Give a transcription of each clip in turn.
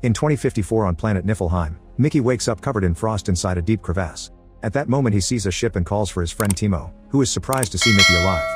In 2054 on planet Niflheim, Mickey wakes up covered in frost inside a deep crevasse. At that moment he sees a ship and calls for his friend Timo, who is surprised to see Mickey alive.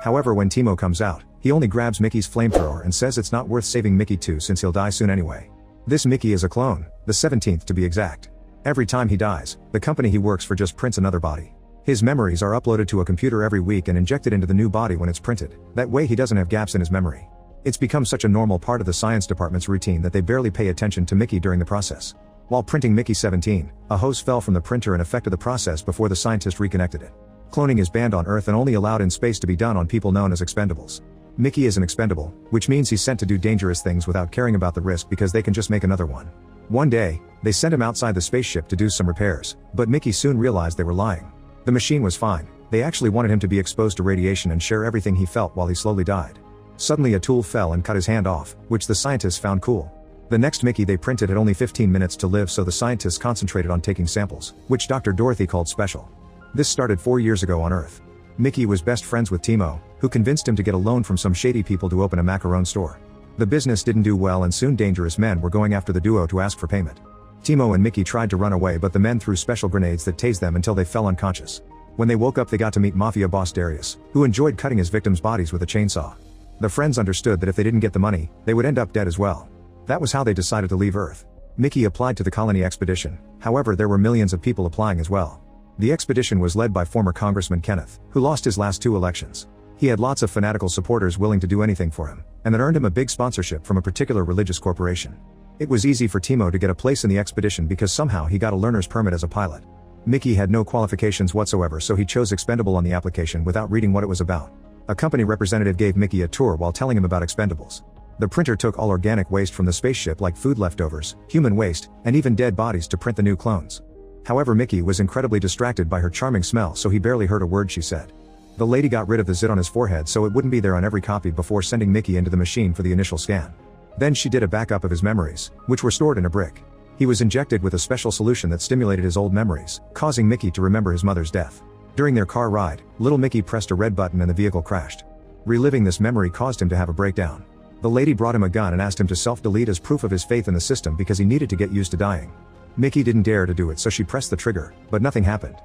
However, when Timo comes out, he only grabs Mickey's flamethrower and says it's not worth saving Mickey too since he'll die soon anyway. This Mickey is a clone, the 17th to be exact. Every time he dies, the company he works for just prints another body. His memories are uploaded to a computer every week and injected into the new body when it's printed. That way he doesn't have gaps in his memory. It's become such a normal part of the science department's routine that they barely pay attention to Mickey during the process. While printing Mickey 17, a hose fell from the printer and affected the process before the scientist reconnected it. Cloning is banned on Earth and only allowed in space to be done on people known as expendables. Mickey is an expendable, which means he's sent to do dangerous things without caring about the risk because they can just make another one. One day, they sent him outside the spaceship to do some repairs, but Mickey soon realized they were lying. The machine was fine, they actually wanted him to be exposed to radiation and share everything he felt while he slowly died. Suddenly a tool fell and cut his hand off, which the scientists found cool. The next Mickey they printed had only 15 minutes to live, so the scientists concentrated on taking samples, which Dr. Dorothy called special. This started 4 years ago on Earth. Mickey was best friends with Timo, who convinced him to get a loan from some shady people to open a macaron store. The business didn't do well and soon dangerous men were going after the duo to ask for payment. Timo and Mickey tried to run away, but the men threw special grenades that tased them until they fell unconscious. When they woke up they got to meet Mafia boss Darius, who enjoyed cutting his victims' bodies with a chainsaw. The friends understood that if they didn't get the money, they would end up dead as well. That was how they decided to leave Earth. Mickey applied to the colony expedition, however there were millions of people applying as well. The expedition was led by former Congressman Kenneth, who lost his last 2 elections. He had lots of fanatical supporters willing to do anything for him, and that earned him a big sponsorship from a particular religious corporation. It was easy for Timo to get a place in the expedition because somehow he got a learner's permit as a pilot. Mickey had no qualifications whatsoever, so he chose expendable on the application without reading what it was about. A company representative gave Mickey a tour while telling him about expendables. The printer took all organic waste from the spaceship like food leftovers, human waste, and even dead bodies to print the new clones. However, Mickey was incredibly distracted by her charming smell, so he barely heard a word she said. The lady got rid of the zit on his forehead so it wouldn't be there on every copy before sending Mickey into the machine for the initial scan. Then she did a backup of his memories, which were stored in a brick. He was injected with a special solution that stimulated his old memories, causing Mickey to remember his mother's death. During their car ride, little Mickey pressed a red button and the vehicle crashed. Reliving this memory caused him to have a breakdown. The lady brought him a gun and asked him to self-delete as proof of his faith in the system because he needed to get used to dying. Mickey didn't dare to do it, so she pressed the trigger, but nothing happened.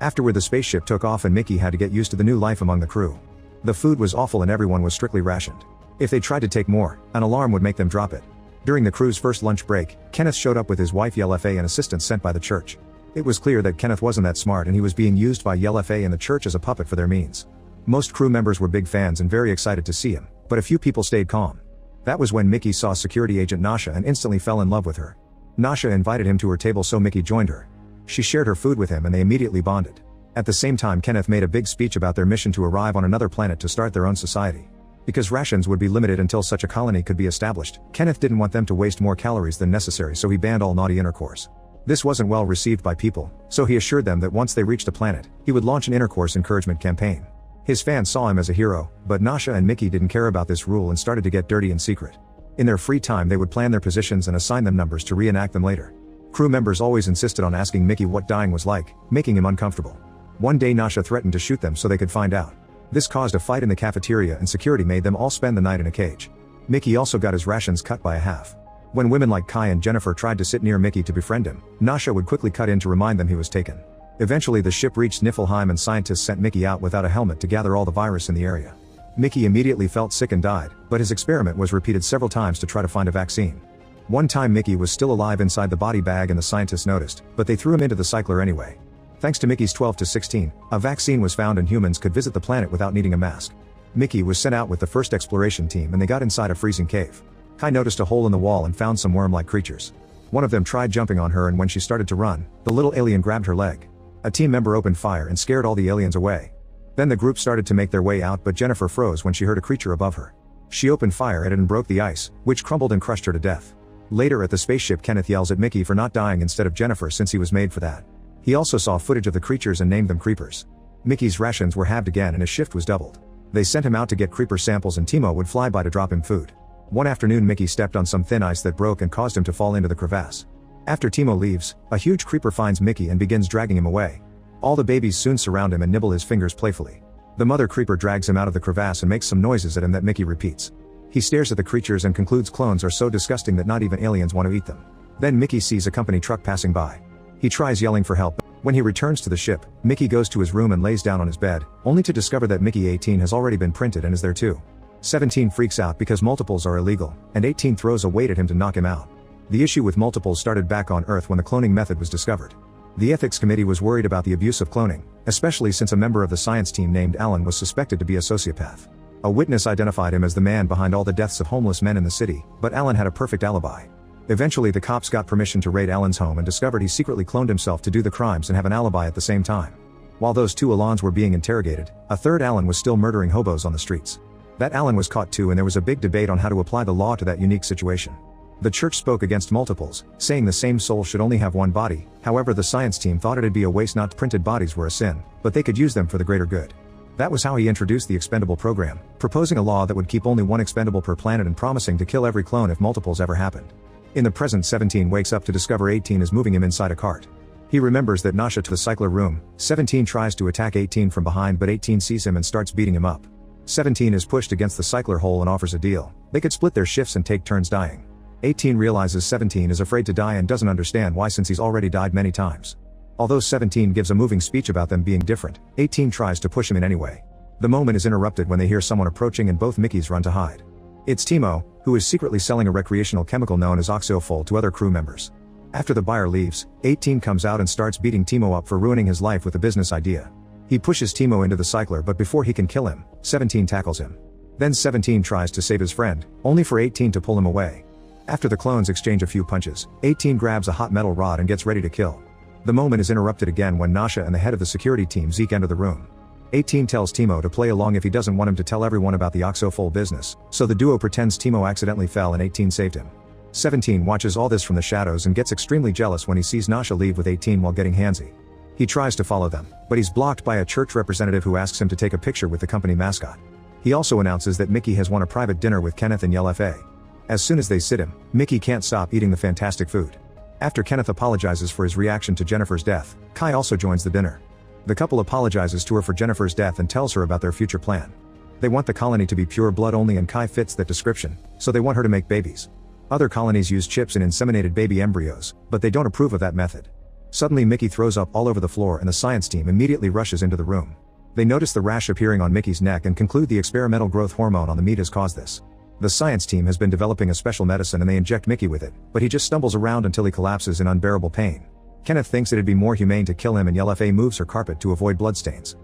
Afterward the spaceship took off and Mickey had to get used to the new life among the crew. The food was awful and everyone was strictly rationed. If they tried to take more, an alarm would make them drop it. During the crew's first lunch break, Kenneth showed up with his wife YLFA and assistants sent by the church. It was clear that Kenneth wasn't that smart and he was being used by YLFA and the church as a puppet for their means. Most crew members were big fans and very excited to see him, but a few people stayed calm. That was when Mickey saw security agent Nasha and instantly fell in love with her. Nasha invited him to her table so Mickey joined her. She shared her food with him and they immediately bonded. At the same time Kenneth made a big speech about their mission to arrive on another planet to start their own society. Because rations would be limited until such a colony could be established, Kenneth didn't want them to waste more calories than necessary, so he banned all naughty intercourse. This wasn't well received by people, so he assured them that once they reached a planet, he would launch an intercourse encouragement campaign. His fans saw him as a hero, but Nasha and Mickey didn't care about this rule and started to get dirty in secret. In their free time they would plan their positions and assign them numbers to reenact them later. Crew members always insisted on asking Mickey what dying was like, making him uncomfortable. One day Nasha threatened to shoot them so they could find out. This caused a fight in the cafeteria and security made them all spend the night in a cage. Mickey also got his rations cut by a half. When women like Kai and Jennifer tried to sit near Mickey to befriend him, Nasha would quickly cut in to remind them he was taken. Eventually the ship reached Niflheim and scientists sent Mickey out without a helmet to gather all the virus in the area. Mickey immediately felt sick and died, but his experiment was repeated several times to try to find a vaccine. One time Mickey was still alive inside the body bag and the scientists noticed, but they threw him into the cycler anyway. Thanks to Mickey's 12 to 16, a vaccine was found and humans could visit the planet without needing a mask. Mickey was sent out with the first exploration team and they got inside a freezing cave. Kai noticed a hole in the wall and found some worm-like creatures. One of them tried jumping on her and when she started to run, the little alien grabbed her leg. A team member opened fire and scared all the aliens away. Then the group started to make their way out, but Jennifer froze when she heard a creature above her. She opened fire at it and broke the ice, which crumbled and crushed her to death. Later at the spaceship Kenneth yells at Mickey for not dying instead of Jennifer since he was made for that. He also saw footage of the creatures and named them creepers. Mickey's rations were halved again and his shift was doubled. They sent him out to get creeper samples and Timo would fly by to drop him food. One afternoon Mickey stepped on some thin ice that broke and caused him to fall into the crevasse. After Timo leaves, a huge creeper finds Mickey and begins dragging him away. All the babies soon surround him and nibble his fingers playfully. The mother creeper drags him out of the crevasse and makes some noises at him that Mickey repeats. He stares at the creatures and concludes clones are so disgusting that not even aliens want to eat them. Then Mickey sees a company truck passing by. He tries yelling for help. When he returns to the ship, Mickey goes to his room and lays down on his bed, only to discover that Mickey 18 has already been printed and is there too. 17 freaks out because multiples are illegal, and 18 throws a weight at him to knock him out. The issue with multiples started back on Earth when the cloning method was discovered. The ethics committee was worried about the abuse of cloning, especially since a member of the science team named Alan was suspected to be a sociopath. A witness identified him as the man behind all the deaths of homeless men in the city, but Alan had a perfect alibi. Eventually the cops got permission to raid Alan's home and discovered he secretly cloned himself to do the crimes and have an alibi at the same time. While those two Alans were being interrogated, a third Alan was still murdering hobos on the streets. That Alan was caught too, and there was a big debate on how to apply the law to that unique situation. The church spoke against multiples, saying the same soul should only have one body. However, the science team thought it'd be a waste, not printed bodies were a sin, but they could use them for the greater good. That was how he introduced the expendable program, proposing a law that would keep only one expendable per planet and promising to kill every clone if multiples ever happened. In the present, 17 wakes up to discover 18 is moving him inside a cart. He remembers that Nasha to the cycler room. 17 tries to attack 18 from behind, but 18 sees him and starts beating him up. 17 is pushed against the cycler hole and offers a deal. They could split their shifts and take turns dying. 18 realizes 17 is afraid to die and doesn't understand why, since he's already died many times. Although 17 gives a moving speech about them being different, 18 tries to push him in anyway. The moment is interrupted when they hear someone approaching and both Mickeys run to hide. It's Timo, who is secretly selling a recreational chemical known as oxofol to other crew members. After the buyer leaves, 18 comes out and starts beating Timo up for ruining his life with a business idea. He pushes Timo into the cycler, but before he can kill him, 17 tackles him. Then 17 tries to save his friend, only for 18 to pull him away. After the clones exchange a few punches, 18 grabs a hot metal rod and gets ready to kill. The moment is interrupted again when Nasha and the head of the security team Zeke enter the room. 18 tells Timo to play along if he doesn't want him to tell everyone about the oxofol business, so the duo pretends Timo accidentally fell and 18 saved him. 17 watches all this from the shadows and gets extremely jealous when he sees Nasha leave with 18 while getting handsy. He tries to follow them, but he's blocked by a church representative who asks him to take a picture with the company mascot. He also announces that Mickey has won a private dinner with Kenneth and Yell FA. As soon as they sit him, Mickey can't stop eating the fantastic food. After Kenneth apologizes for his reaction to Jennifer's death, Kai also joins the dinner. The couple apologizes to her for Jennifer's death and tells her about their future plan. They want the colony to be pure blood only, and Kai fits that description, so they want her to make babies. Other colonies use chips in inseminated baby embryos, but they don't approve of that method. Suddenly Mickey throws up all over the floor and the science team immediately rushes into the room. They notice the rash appearing on Mickey's neck and conclude the experimental growth hormone on the meat has caused this. The science team has been developing a special medicine and they inject Mickey with it, but he just stumbles around until he collapses in unbearable pain. Kenneth thinks it'd be more humane to kill him, and Yell FA moves her carpet to avoid bloodstains.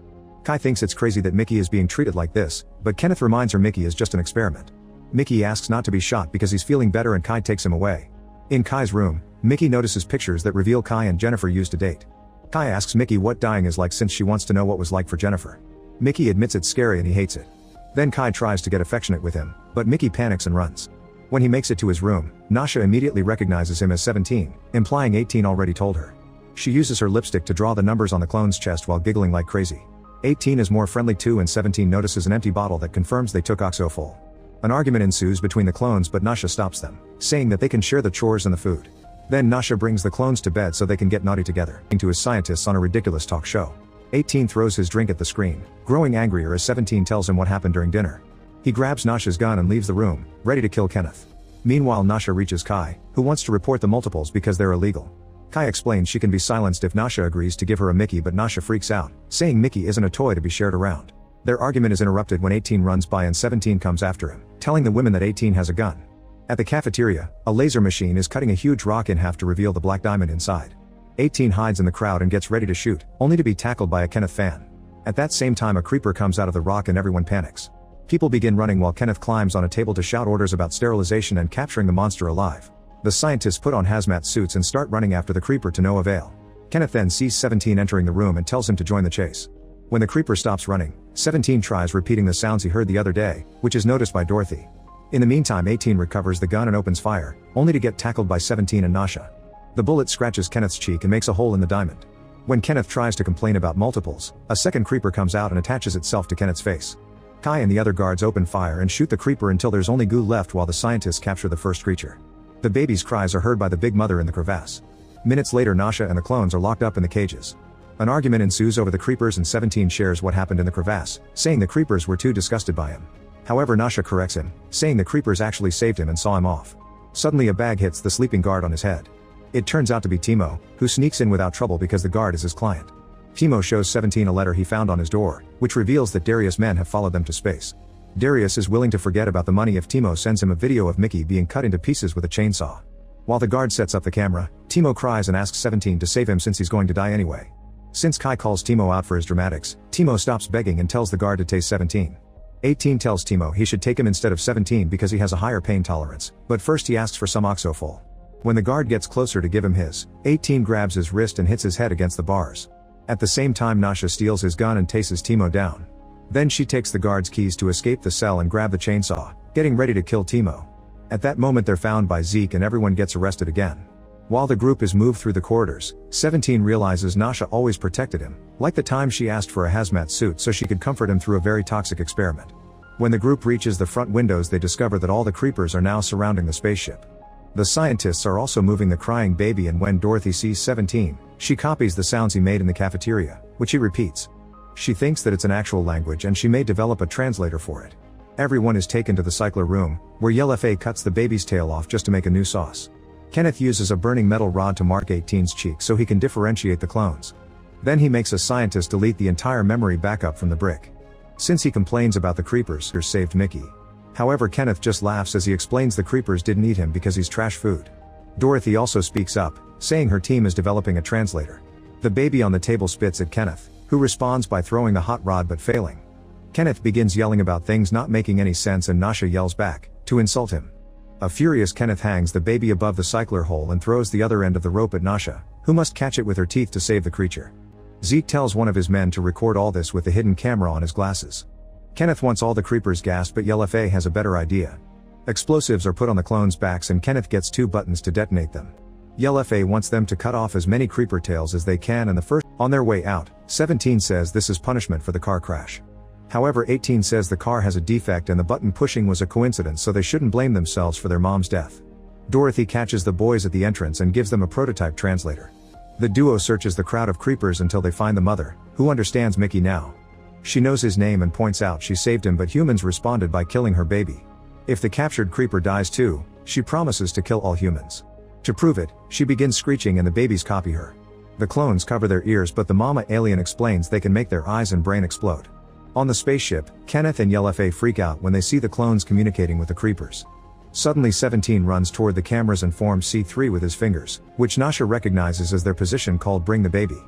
Kai thinks it's crazy that Mickey is being treated like this, but Kenneth reminds her Mickey is just an experiment. Mickey asks not to be shot because he's feeling better and Kai takes him away. In Kai's room, Mickey notices pictures that reveal Kai and Jennifer used to date. Kai asks Mickey what dying is like since she wants to know what was like for Jennifer. Mickey admits it's scary and he hates it. Then Kai tries to get affectionate with him, but Mickey panics and runs. When he makes it to his room, Nasha immediately recognizes him as 17, implying 18 already told her. She uses her lipstick to draw the numbers on the clone's chest while giggling like crazy. 18 is more friendly too, and 17 notices an empty bottle that confirms they took oxofol. An argument ensues between the clones, but Nasha stops them, saying that they can share the chores and the food. Then Nasha brings the clones to bed so they can get naughty together, to his scientists on a ridiculous talk show. 18 throws his drink at the screen, growing angrier as 17 tells him what happened during dinner. He grabs Nasha's gun and leaves the room, ready to kill Kenneth. Meanwhile, Nasha reaches Kai, who wants to report the multiples because they're illegal. Kai explains she can be silenced if Nasha agrees to give her a Mickey, but Nasha freaks out, saying Mickey isn't a toy to be shared around. Their argument is interrupted when 18 runs by and 17 comes after him, telling the women that 18 has a gun. At the cafeteria, a laser machine is cutting a huge rock in half to reveal the black diamond inside. 18 hides in the crowd and gets ready to shoot, only to be tackled by a Kenneth fan. At that same time, a creeper comes out of the rock and everyone panics. People begin running while Kenneth climbs on a table to shout orders about sterilization and capturing the monster alive. The scientists put on hazmat suits and start running after the creeper to no avail. Kenneth then sees 17 entering the room and tells him to join the chase. When the creeper stops running, 17 tries repeating the sounds he heard the other day, which is noticed by Dorothy. In the meantime, 18 recovers the gun and opens fire, only to get tackled by 17 and Nasha. The bullet scratches Kenneth's cheek and makes a hole in the diamond. When Kenneth tries to complain about multiples, a second creeper comes out and attaches itself to Kenneth's face. Kai and the other guards open fire and shoot the creeper until there's only goo left while the scientists capture the first creature. The baby's cries are heard by the big mother in the crevasse. Minutes later, Nasha and the clones are locked up in the cages. An argument ensues over the creepers and 17 shares what happened in the crevasse, saying the creepers were too disgusted by him. However, Nasha corrects him, saying the creepers actually saved him and saw him off. Suddenly a bag hits the sleeping guard on his head. It turns out to be Timo, who sneaks in without trouble because the guard is his client. Timo shows 17 a letter he found on his door, which reveals that Darius' men have followed them to space. Darius is willing to forget about the money if Timo sends him a video of Mickey being cut into pieces with a chainsaw. While the guard sets up the camera, Timo cries and asks 17 to save him since he's going to die anyway. Since Kai calls Timo out for his dramatics, Timo stops begging and tells the guard to tase 17. 18 tells Timo he should take him instead of 17 because he has a higher pain tolerance, but first he asks for some oxofol. When the guard gets closer to give him his, 18 grabs his wrist and hits his head against the bars. At the same time Nasha steals his gun and tases Timo down. Then she takes the guard's keys to escape the cell and grab the chainsaw, getting ready to kill Timo. At that moment they're found by Zeke and everyone gets arrested again. While the group is moved through the corridors, 17 realizes Nasha always protected him, like the time she asked for a hazmat suit so she could comfort him through a very toxic experiment. When the group reaches the front windows they discover that all the creepers are now surrounding the spaceship. The scientists are also moving the crying baby, and when Dorothy sees 17, she copies the sounds he made in the cafeteria, which he repeats. She thinks that it's an actual language and she may develop a translator for it. Everyone is taken to the cycler room, where Yellow Faye cuts the baby's tail off just to make a new sauce. Kenneth uses a burning metal rod to mark 18's cheek so he can differentiate the clones. Then he makes a scientist delete the entire memory backup from the brick. Since he complains about the creepers who saved Mickey. However, Kenneth just laughs as he explains the creepers didn't eat him because he's trash food. Dorothy also speaks up, saying her team is developing a translator. The baby on the table spits at Kenneth, who responds by throwing the hot rod but failing. Kenneth begins yelling about things not making any sense and Nasha yells back, to insult him. A furious Kenneth hangs the baby above the cycler hole and throws the other end of the rope at Nasha, who must catch it with her teeth to save the creature. Zeke tells one of his men to record all this with the hidden camera on his glasses. Kenneth wants all the creepers gassed, but Yellow Faye has a better idea. Explosives are put on the clones' backs and Kenneth gets 2 buttons to detonate them. Yellow Faye wants them to cut off as many creeper tails as they can, and the first. On their way out, 17 says this is punishment for the car crash. However, 18 says the car has a defect and the button pushing was a coincidence, so they shouldn't blame themselves for their mom's death. Dorothy catches the boys at the entrance and gives them a prototype translator. The duo searches the crowd of creepers until they find the mother, who understands Mickey now. She knows his name and points out she saved him, but humans responded by killing her baby. If the captured creeper dies too, she promises to kill all humans. To prove it, she begins screeching and the babies copy her. The clones cover their ears, but the mama alien explains they can make their eyes and brain explode. On the spaceship, Kenneth and Yellow Faye freak out when they see the clones communicating with the creepers. Suddenly 17 runs toward the cameras and forms C3 with his fingers, which Nasha recognizes as their position called Bring the Baby.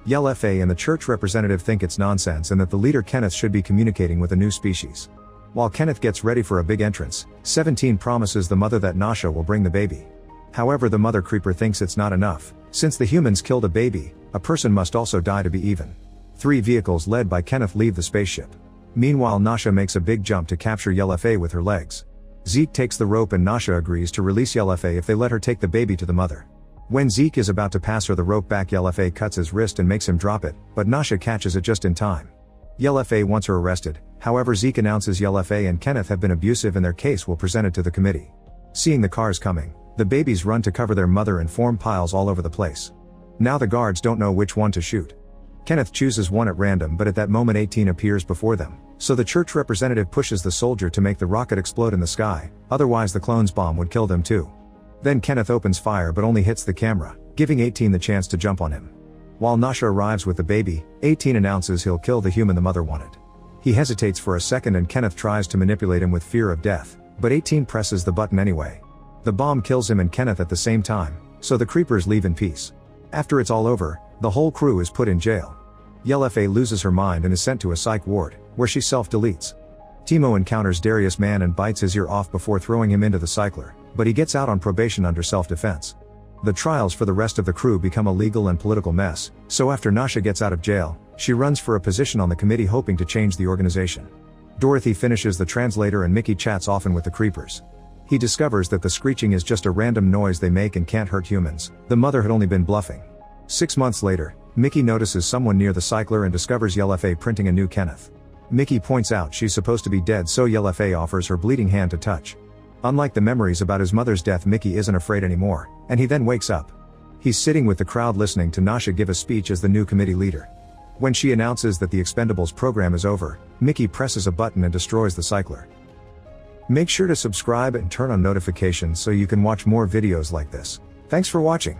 Yellow Faye and the church representative think it's nonsense and that the leader Kenneth should be communicating with a new species. While Kenneth gets ready for a big entrance, 17 promises the mother that Nasha will bring the baby. However, the mother creeper thinks it's not enough. Since the humans killed a baby, a person must also die to be even. 3 vehicles led by Kenneth leave the spaceship. Meanwhile, Nasha makes a big jump to capture Yellow Faye with her legs. Zeke takes the rope and Nasha agrees to release Yellow Faye if they let her take the baby to the mother. When Zeke is about to pass her the rope back, Yellow Faye cuts his wrist and makes him drop it, but Nasha catches it just in time. Yellow Faye wants her arrested, however Zeke announces Yellow Faye and Kenneth have been abusive and their case will present it to the committee. Seeing the cars coming, the babies run to cover their mother and form piles all over the place. Now the guards don't know which one to shoot. Kenneth chooses one at random, but at that moment 18 appears before them, so the church representative pushes the soldier to make the rocket explode in the sky, otherwise the clone's bomb would kill them too. Then Kenneth opens fire but only hits the camera, giving 18 the chance to jump on him. While Nasha arrives with the baby, 18 announces he'll kill the human the mother wanted. He hesitates for a second and Kenneth tries to manipulate him with fear of death, but 18 presses the button anyway. The bomb kills him and Kenneth at the same time, so the creepers leave in peace. After it's all over, the whole crew is put in jail. Yellow Faye loses her mind and is sent to a psych ward, where she self-deletes. Timo encounters Darius' man and bites his ear off before throwing him into the cycler, but he gets out on probation under self-defense. The trials for the rest of the crew become a legal and political mess, so after Nasha gets out of jail, she runs for a position on the committee hoping to change the organization. Dorothy finishes the translator and Mickey chats often with the creepers. He discovers that the screeching is just a random noise they make and can't hurt humans. The mother had only been bluffing. 6 months later, Mickey notices someone near the cycler and discovers Yellow Faye printing a new Kenneth. Mickey points out she's supposed to be dead, so Yellow Faye offers her bleeding hand to touch. Unlike the memories about his mother's death, Mickey isn't afraid anymore, and he then wakes up. He's sitting with the crowd listening to Nasha give a speech as the new committee leader. When she announces that the Expendables program is over, Mickey presses a button and destroys the cycler. Make sure to subscribe and turn on notifications so you can watch more videos like this. Thanks for watching.